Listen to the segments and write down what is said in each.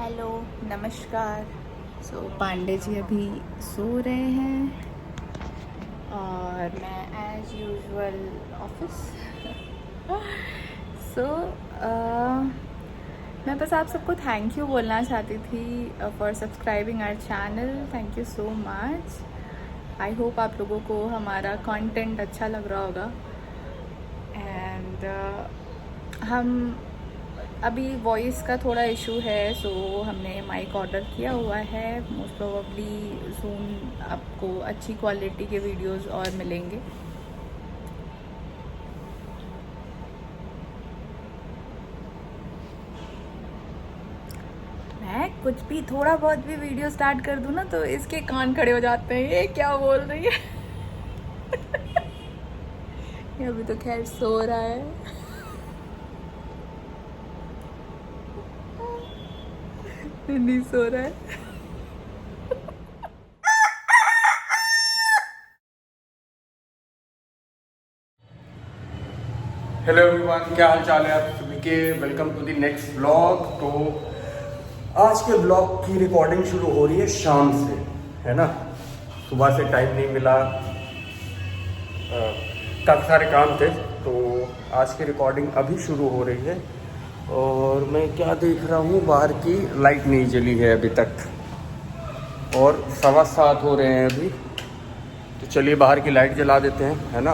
Hello, नमस्कार। पांडे जी अभी सो रहे हैं और मैं एज यूजुअल ऑफिस। सो मैं बस आप सबको थैंक यू बोलना चाहती थी for subscribing our channel. Thank you so much. I hope आप लोगों को हमारा कंटेंट अच्छा लग रहा होगा। एंड हम अभी वॉइस का थोड़ा इशू है, सो हमने माइक ऑर्डर किया हुआ है। मोस्ट प्रोबेबली सून आपको अच्छी क्वालिटी के वीडियोस और मिलेंगे। मैं कुछ भी थोड़ा बहुत भी वीडियो स्टार्ट कर दूँ ना तो इसके कान खड़े हो जाते हैं, ये क्या बोल रही है। ये अभी तो खैर सो रहा है। नहीं सो रहा है। हेलो एवरीवन, क्या हाल चाल है आप सभी के। Welcome to the next blog. तो आज के ब्लॉग की रिकॉर्डिंग शुरू हो रही है शाम से, है ना। सुबह से टाइम नहीं मिला, काफ़ी सारे काम थे, तो आज की रिकॉर्डिंग अभी शुरू हो रही है। और मैं क्या देख रहा हूँ, बाहर की लाइट नहीं जली है अभी तक और 7:15 हो रहे हैं अभी। तो चलिए बाहर की लाइट जला देते हैं, है ना।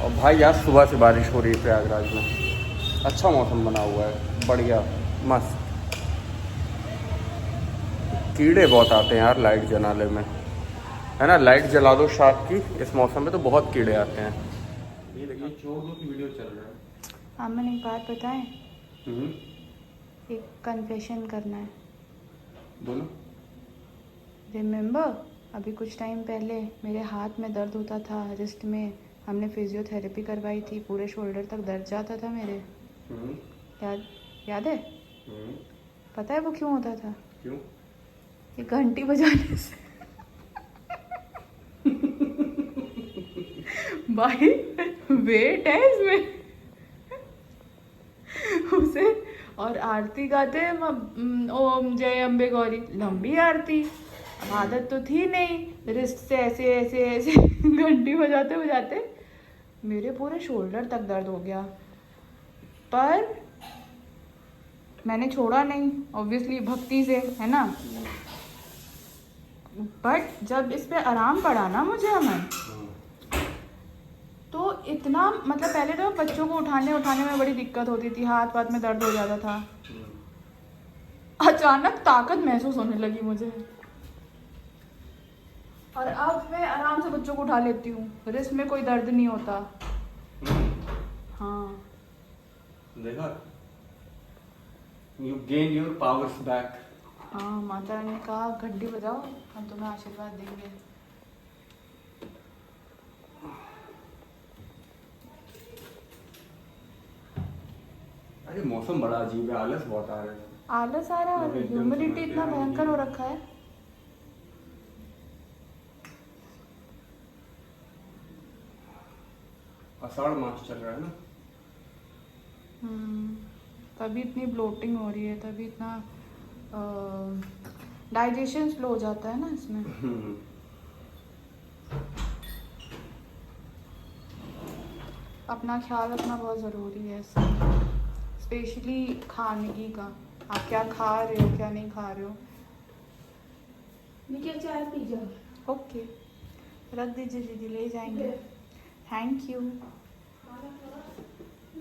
और भाई आज सुबह से बारिश हो रही है प्रयागराज में। अच्छा मौसम बना हुआ है, बढ़िया मस्त। कीड़े बहुत आते हैं यार लाइट जलाने में, है ना। लाइट जला दो शाम की इस मौसम में तो बहुत कीड़े आते हैं। ये देखिए चोर दो की वीडियो चल रहा है। अमन एक बात बताएं, हम्म, एक कन्फेशन करना है। बोलो। रिमेंबर अभी कुछ टाइम पहले मेरे हाथ में दर्द होता था, रिस्ट में। हमने फिजियोथेरेपी करवाई थी, पूरे शोल्डर तक दर्द जाता था मेरे। हम्म, याद याद है? हम्म, पता है वो क्यों होता था? क्यों? ये घंटी बजाने से। भाई वेट है इसमें उसे। और आरती गाते हैं ओम जय अम्बे गौरी, लंबी आरती। अब आदत तो थी नहीं, रिस्ट से ऐसे ऐसे ऐसे घंटी बजाते बजाते मेरे पूरे शोल्डर तक दर्द हो गया। पर मैंने छोड़ा नहीं, ऑब्वियसली भक्ति से, है ना। बट जब इस पे आराम पड़ा ना मुझे, अमन, तो इतना मतलब पहले तो बच्चों को उठाने उठाने में बड़ी दिक्कत होती थी, हाथ वाथ में दर्द हो जाता था। अचानक ताकत महसूस होने लगी मुझे, और अब मैं आराम से बच्चों को उठा लेती हूँ, रिस्ट में कोई दर्द नहीं होता। हाँ, देखा, you gain your powers back. हाँ, माता रानी ने कहा घंटी बजाओ, हम तुम्हें आशीर्वाद देंगे। अरे मौसम बड़ा अजीब है, आलस बहुत आ रहा है। आलस आ रहा है और एकदम ह्यूमिडिटी समझ इतना में भयंकर हो आएगी। रखा है। आषाढ़ मास चल रहा है ना। तभी इतनी ब्लोटिंग हो रही है, तभी इतना डाइजेशन स्लो हो जाता है ना इसमें। अपना ख्याल रखना बहुत ज़रूरी है इसमें, स्पेशली खाने का। आप क्या खा रहे हो, क्या नहीं खा रहे हो। नीचे चाय पी जाओ। ओके, रख दीजिए दीदी, ले जाएंगे। Thank you.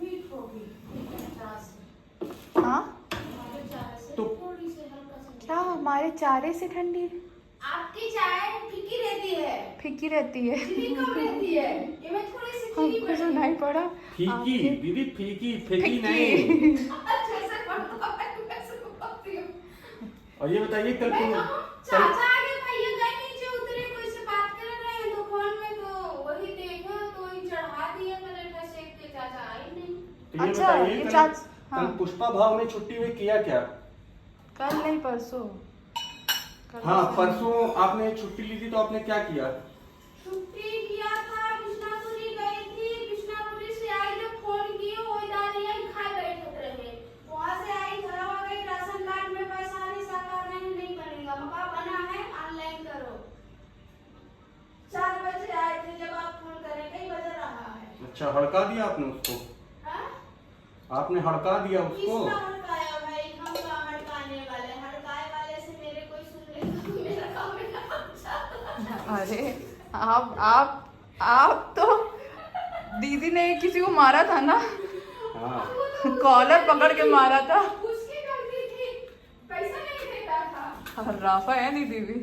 मीठ होगी हाँ, तो थोड़ी सी हल्का सा। क्या हमारे चारे से ठंडी आपकी चाय फीकी रहती है, फीकी रहती है? चीनी कम रहती है, इसमें थोड़ी सी चीनी हमको पड़ती सुनाई है। पड़ा फीकी आपके दीदी, फीकी फीकी फीकी। नहीं। अच्छा ऐसे पढ़ता है, वैसे पढ़ती हूँ। और ये बताइए कल मैं तुम कहूँ, चाचा आगे भैया गए नीचे उतरे, कोई से बात कर रहे हैं तो फोन में, तो वही देखे तो ही चढ़ा दिया पराठा सेक के, चाचा आई नहीं। तो ये अच्छा, बताइए ये कल, हाँ, कल पुष्पा भाव में छुट्टी में किया क्या? कल नहीं परसों। कल हाँ, तो परसों आपने छुट्टी ली थी तो आपने क्या किया? छुट्टी किया था, कृष्णापुरी गई थी, कृष्णापुरी से आई जब फोन किए वो दादिया खाए बैठे रहे, वहां से आई घर आ गई, राशन अच्छा, हड़का दिया आपने उसको? हाँ? आपने हड़का दिया उसको? किसका हड़काया भाई? हम कहाँ हड़काने वाले? हड़काए वाले से मेरे कोई सुन लेगा तो मेरा काम है ना। अरे आप तो दीदी ने किसी को मारा था ना, हाँ। कॉलर पकड़ के मारा था। उसकी गलती थी, पैसा नहीं देता था। राफा है दीदी भी।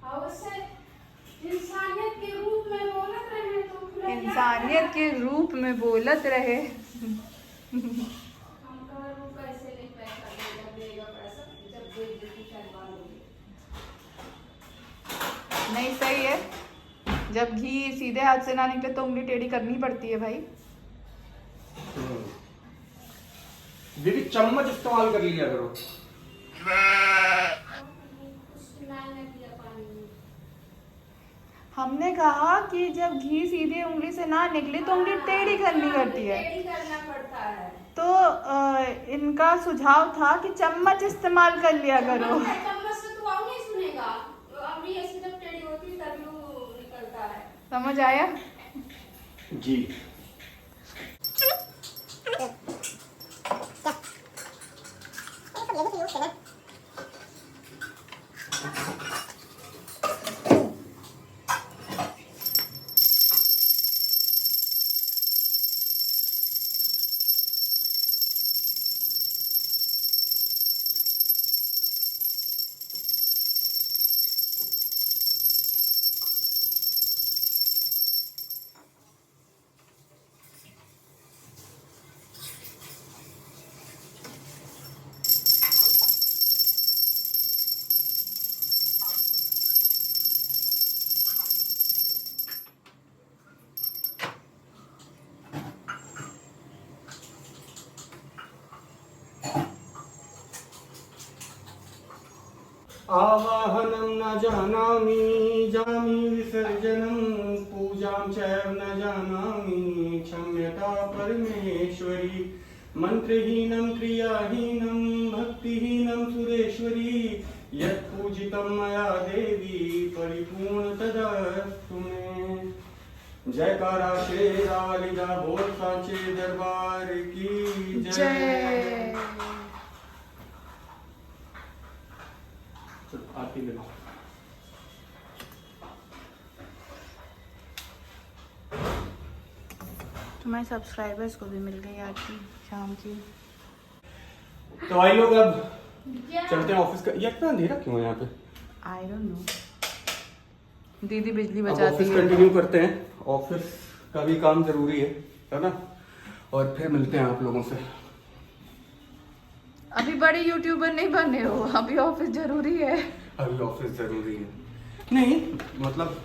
अवश्य इंसानियत के रूप में बोलत रहे तो खुला इंसानियत के रूप में बोलत रहे। हम कह रूप कैसे नहीं पैसा देगा पैसा जब बेइज्जती करवा लोगे। नहीं सही है, जब घी सीधे हाथ से ना निकले तो उंगली टेढ़ी करनी पड़ती है भाई। दीदी चम्मच इस्तेमाल कर लिया करो। कुछ नहीं किया पानी में। हमने कहा कि जब घी सीधे उंगली से ना निकले तो उंगली टेढ़ी करनी पड़ती है। टेढ़ी करना पड़ता है। तो इनका सुझाव था कि चम्मच इस्तेमाल कर लिया करो। चम्मच से तो और नहीं सुनेगा। अभी ऐसे जब टेढ़ी होती है तभी वो निकलता है। समझ आया? जी। आवाहनं न जानामि जामि विसर्जनं पूजां चैव न जानामि क्षम्यता परमेश्वरी मंत्रहीनं क्रियाहीनं भक्तिहीनं सुरेश्वरी यत् पूजितं मया देवी परिपूर्ण तदस्तु मे। जयकारा शेरा वालिदा बोल साचे दरबार की जय। आरती ले लो। तुम्हारे सब्सक्राइबर्स को भी मिल गई आरती शाम की। तो भाई लोग अब चलते हैं ऑफिस का। ये इतना अंधेरा क्यों है यहाँ पे? I don't know. दीदी बिजली अब बचाती ऑफिस है। कंटिन्यू करते हैं। ऑफिस का भी काम जरूरी है ना? और फिर मिलते हैं आप लोगों से। अभी बड़े यूट्यूबर नहीं बने हो, अभी ऑफिस जरूरी है। अभी ऑफिस जरूरी है नहीं, मतलब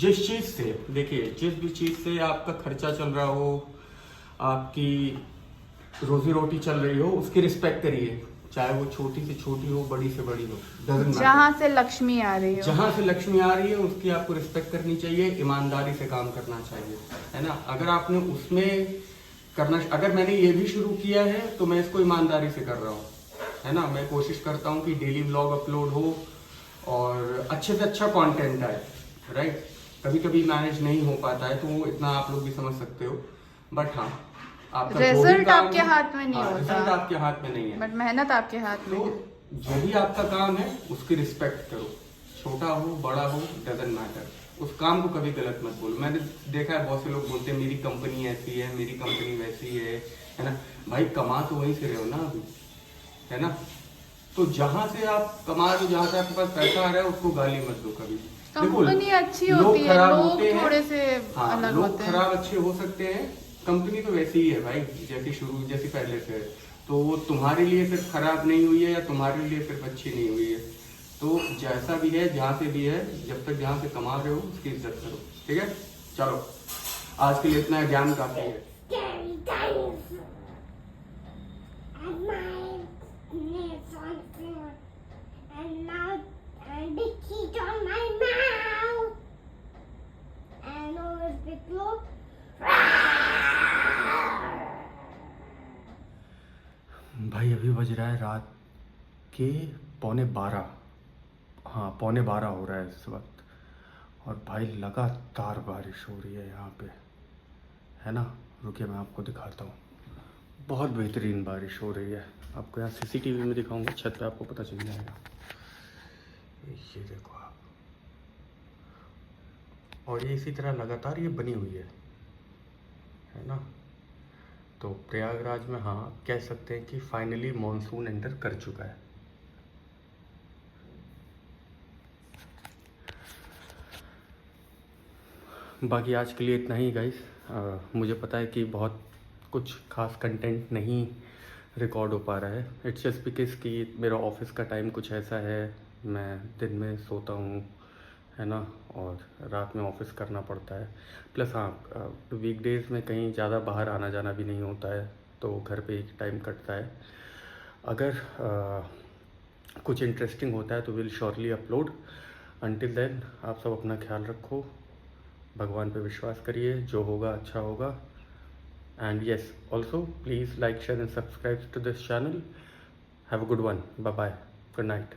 जिस चीज से, देखिए जिस भी चीज से आपका खर्चा चल रहा हो, आपकी रोजी रोटी चल रही हो, उसकी रिस्पेक्ट करिए। चाहे वो छोटी से छोटी हो, बड़ी से बड़ी हो, doesn't matter। जहाँ से लक्ष्मी आ रही हो, जहाँ से लक्ष्मी आ रही है उसकी आपको रिस्पेक्ट करनी चाहिए, ईमानदारी से काम करना चाहिए, है ना? अगर आपने उसमें करना, अगर मैंने ये भी शुरू किया है तो मैं इसको ईमानदारी से कर रहा हूँ, है ना? मैं कोशिश करता हूँ कि डेली व्लॉग अपलोड हो और अच्छे से अच्छा कंटेंट आए, राइट? कभी कभी मैनेज नहीं हो पाता है तो वो इतना आप लोग भी समझ सकते हो, बट हाँ, आपका जो भी रिजल्ट काम आपके है, हाथ में नहीं हाँ, होता, रिजल्ट आपके हाथ में नहीं है, बट मेहनत आपके हाथ में तो है। जो भी आपका काम है उसकी रिस्पेक्ट करो, छोटा हो बड़ा हो, डजंट मैटर। उस काम को कभी गलत मत बोलो। मैंने देखा है बहुत से लोग बोलते हैं मेरी कंपनी ऐसी है, मेरी कंपनी वैसी है ना? भाई कमा तो वहीं से रहे हो ना अभी, है ना? तो जहां से आप कमा रहे हो, जहां से आपके पास पैसा आ रहा है, उसको गाली मत दो कभी। कंपनी अच्छी लोग होती है, खराब लोग होते हैं, थोड़े से हाँ, अलग लोग होते हैं। खराब अच्छे हो सकते हैं, कंपनी तो वैसी ही है भाई, जैसी पहले से है। तो वो तुम्हारे लिए सिर्फ खराब नहीं हुई है या तुम्हारे लिए सिर्फ अच्छी नहीं हुई है। तो जैसा भी है, जहाँ से भी है, जब तक जहाँ से कमा रहे हो उसकी इज्जत करो, ठीक है? चलो आज के लिए इतना ज्ञान काफी है। Scary times. And my nails on floor. And mouth and big teeth on my mouth. And always big look. भाई अभी बज रहा है रात के 11:15। हाँ 11:15 हो रहा है इस वक्त। और भाई लगातार बारिश हो रही है यहाँ पे, है ना। रुकिए मैं आपको दिखाता हूँ, बहुत बेहतरीन बारिश हो रही है। आपको यहाँ सीसीटीवी में दिखाऊंगा, छत पे आपको पता चल जाएगा। ये देखो आप, और ये इसी तरह लगातार ये बनी हुई है ना। तो प्रयागराज में हाँ कह सकते हैं कि फाइनली मॉनसून एंटर कर चुका है। बाकी आज के लिए इतना ही गाइस। मुझे पता है कि बहुत कुछ खास कंटेंट नहीं रिकॉर्ड हो पा रहा है। इट्स जस्ट बिकॉज कि मेरा ऑफिस का टाइम कुछ ऐसा है, मैं दिन में सोता हूँ, है ना, और रात में ऑफिस करना पड़ता है। प्लस हाँ वीकडेज़ में कहीं ज़्यादा बाहर आना जाना भी नहीं होता है, तो घर पे ही टाइम कटता है। अगर कुछ इंटरेस्टिंग होता है तो will surely upload. Until then आप सब अपना ख्याल रखो, भगवान पे विश्वास करिए, जो होगा अच्छा होगा। And yes, also please like, share and subscribe to this channel. Have a good one, bye bye, good night.